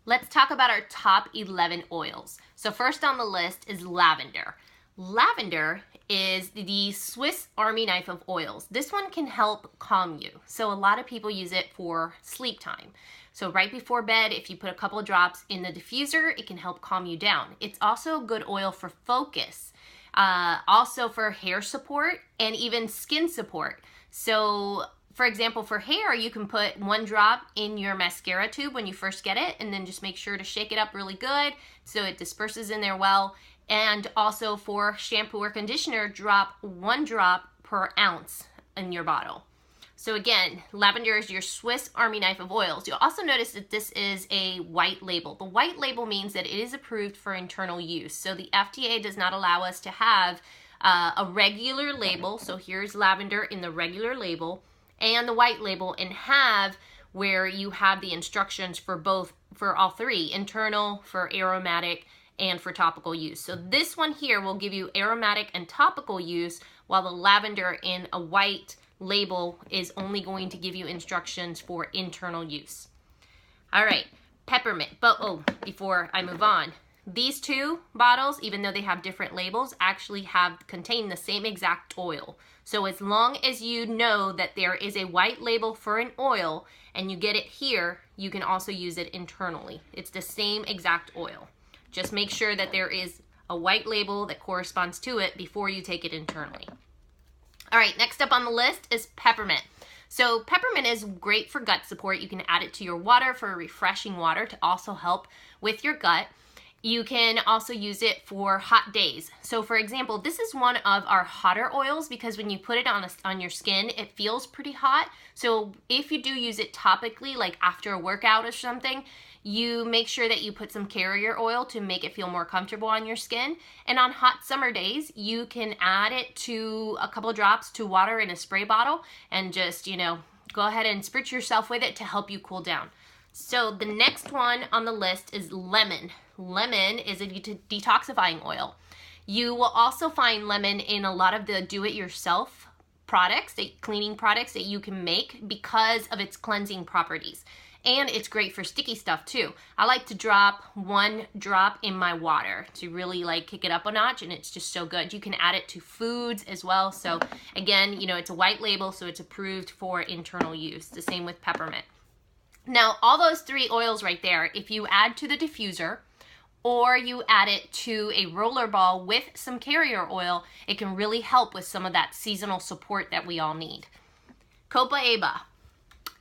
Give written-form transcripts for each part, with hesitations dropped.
Let's talk about our top 11 oils. So first on the list is lavender. Lavender is the Swiss Army knife of oils. This one can help calm you. So a lot of people use it for sleep time. So right before bed, if you put a couple of drops in the diffuser, it can help calm you down. It's also a good oil for focus, also for hair support and even skin support. So for example, for hair, you can put 1 drop in your mascara tube when you first get it, and then just make sure to shake it up really good so it disperses in there well. And also for shampoo or conditioner, drop 1 drop per ounce in your bottle. So again, lavender is your Swiss Army knife of oils. You'll also notice that this is a white label. The white label means that it is approved for internal use. So the FDA does not allow us to have a regular label. So here's lavender in the regular label and the white label, and have where you have the instructions for both, for all 3, internal, for aromatic, and for topical use. So this one here will give you aromatic and topical use, while the lavender in a white label is only going to give you instructions for internal use. All right, peppermint. But before I move on, these 2 bottles, even though they have different labels, actually contain the same exact oil. So as long as you know that there is a white label for an oil and you get it here, you can also use it internally. It's the same exact oil. Just make sure that there is a white label that corresponds to it before you take it internally. All right, next up on the list is peppermint. So peppermint is great for gut support. You can add it to your water for refreshing water to also help with your gut. You can also use it for hot days. So for example, this is one of our hotter oils because when you put it on your skin, it feels pretty hot. So if you do use it topically, like after a workout or something, you make sure that you put some carrier oil to make it feel more comfortable on your skin. And on hot summer days, you can add it to a couple of drops to water in a spray bottle and just, go ahead and spritz yourself with it to help you cool down. So the next one on the list is lemon. Lemon is a detoxifying oil. You will also find lemon in a lot of the do-it-yourself products, cleaning products that you can make because of its cleansing properties. And it's great for sticky stuff too. I like to drop 1 drop in my water to really kick it up a notch, and it's just so good. You can add it to foods as well. So again, it's a white label, so it's approved for internal use. The same with peppermint. Now, all those 3 oils right there, if you add to the diffuser or you add it to a roller ball with some carrier oil, it can really help with some of that seasonal support that we all need. Copaiba.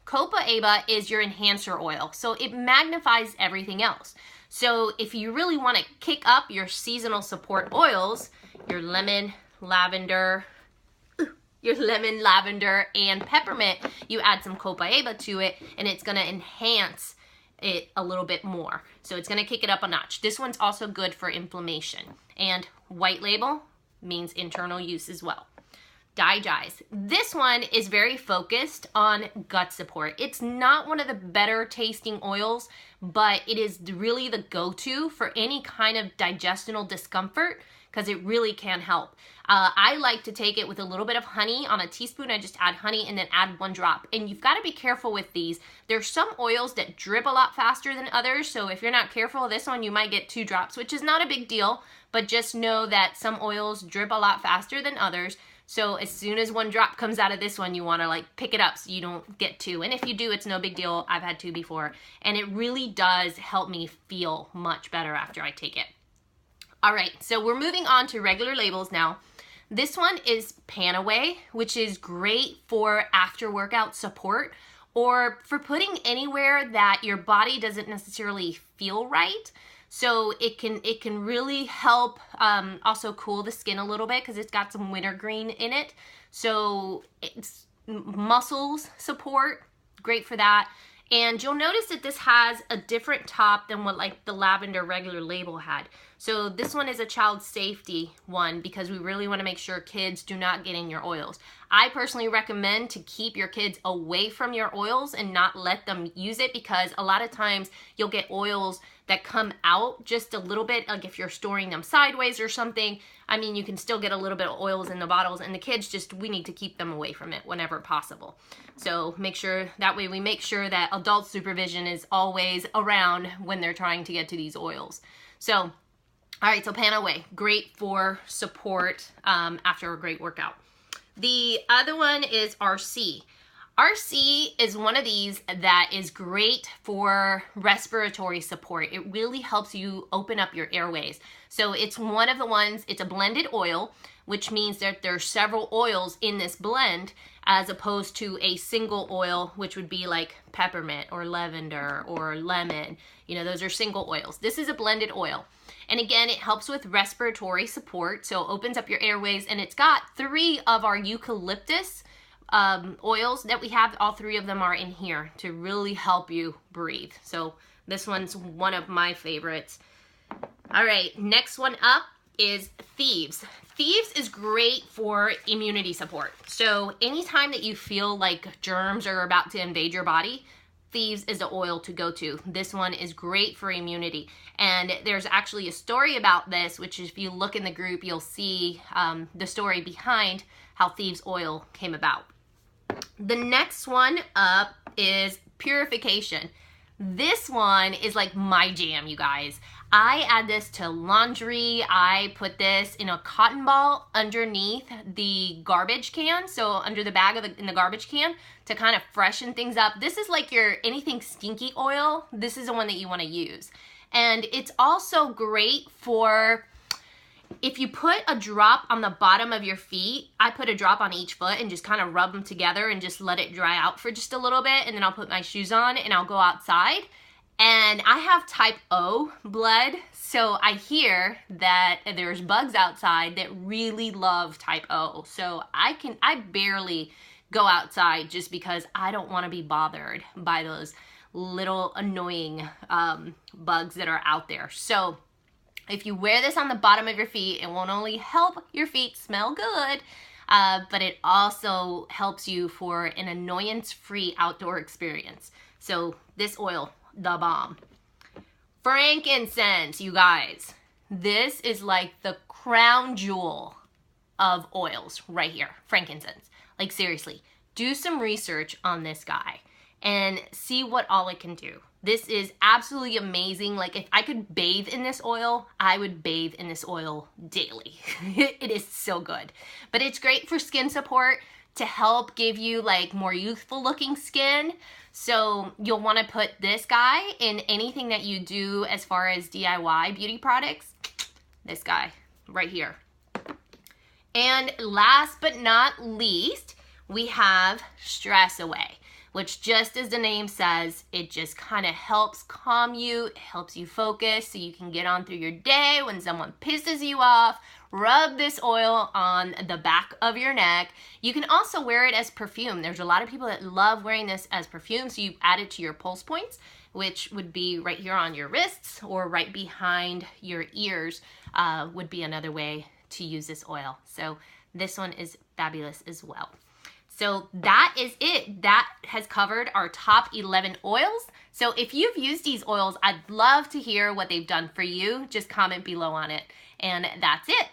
Copaiba is your enhancer oil, so it magnifies everything else. So if you really want to kick up your seasonal support oils, your lemon, lavender, and peppermint, you add some copaiba to it, and it's going to enhance it a little bit more. So it's going to kick it up a notch. This one's also good for inflammation. And white label means internal use as well. Digize. This one is very focused on gut support. It's not one of the better tasting oils, but it is really the go-to for any kind of digestional discomfort because it really can help. I like to take it with a little bit of honey on a teaspoon. I just add honey and then add 1 drop. And you've got to be careful with these. There's some oils that drip a lot faster than others. So if you're not careful, this one you might get 2 drops, which is not a big deal. But just know that some oils drip a lot faster than others. So as soon as 1 drop comes out of this one, you want to pick it up so you don't get 2. And if you do, it's no big deal. I've had 2 before. And it really does help me feel much better after I take it. All right, so we're moving on to regular labels now. This one is Panaway, which is great for after workout support or for putting anywhere that your body doesn't necessarily feel right. So it can really help also cool the skin a little bit because it's got some wintergreen in it. So it's muscles support, great for that. And you'll notice that this has a different top than what the lavender regular label had. So this one is a child safety one because we really want to make sure kids do not get in your oils. I personally recommend to keep your kids away from your oils and not let them use it, because a lot of times you'll get oils that come out just a little bit, like if you're storing them sideways or something. I mean, you can still get a little bit of oils in the bottles, and the kids we need to keep them away from it whenever possible. So make sure, that way we make sure that adult supervision is always around when they're trying to get to these oils. So, all right, so pan away, great for support after a great workout. The other one is RC. RC is one of these that is great for respiratory support. It really helps you open up your airways. So it's one of the ones, it's a blended oil, which means that there's several oils in this blend as opposed to a single oil, which would be like peppermint or lavender or lemon. You know, those are single oils. This is a blended oil. And again, it helps with respiratory support, so it opens up your airways, and it's got 3 of our eucalyptus oils that we have. All 3 of them are in here to really help you breathe. So this one's one of my favorites. All right, next one up is Thieves. Thieves is great for immunity support. So anytime that you feel like germs are about to invade your body, Thieves is the oil to go to. This one is great for immunity. And there's actually a story about this, which if you look in the group, you'll see the story behind how Thieves oil came about. The next one up is Purification. This one is like my jam, you guys. I add this to laundry. I put this in a cotton ball underneath the garbage can, so under the bag in the garbage can, to kind of freshen things up. This is like your anything stinky oil. This is the one that you want to use. And it's also great for if you put a drop on the bottom of your feet. I put a drop on each foot and just kind of rub them together and just let it dry out for just a little bit, and then I'll put my shoes on and I'll go outside. And I have type O blood, so I hear that there's bugs outside that really love type O. So I barely go outside just because I don't want to be bothered by those little annoying bugs that are out there. So if you wear this on the bottom of your feet, it won't only help your feet smell good, but it also helps you for an annoyance-free outdoor experience. So this oil, the bomb. Frankincense, you guys. This is like the crown jewel of oils right here. Frankincense. Like seriously, do some research on this guy and see what all it can do. This is absolutely amazing. Like if I could bathe in this oil, I would bathe in this oil daily. It is so good. But it's great for skin support to help give you like more youthful looking skin. So you'll want to put this guy in anything that you do as far as DIY beauty products. This guy right here. And last but not least, we have Stress Away, which just as the name says, it just kind of helps calm you, it helps you focus so you can get on through your day. When someone pisses you off, rub this oil on the back of your neck. You can also wear it as perfume. There's a lot of people that love wearing this as perfume, so you add it to your pulse points, which would be right here on your wrists or right behind your ears would be another way to use this oil. So this one is fabulous as well. So that is it. That has covered our top 11 oils. So if you've used these oils, I'd love to hear what they've done for you. Just comment below on it. And that's it.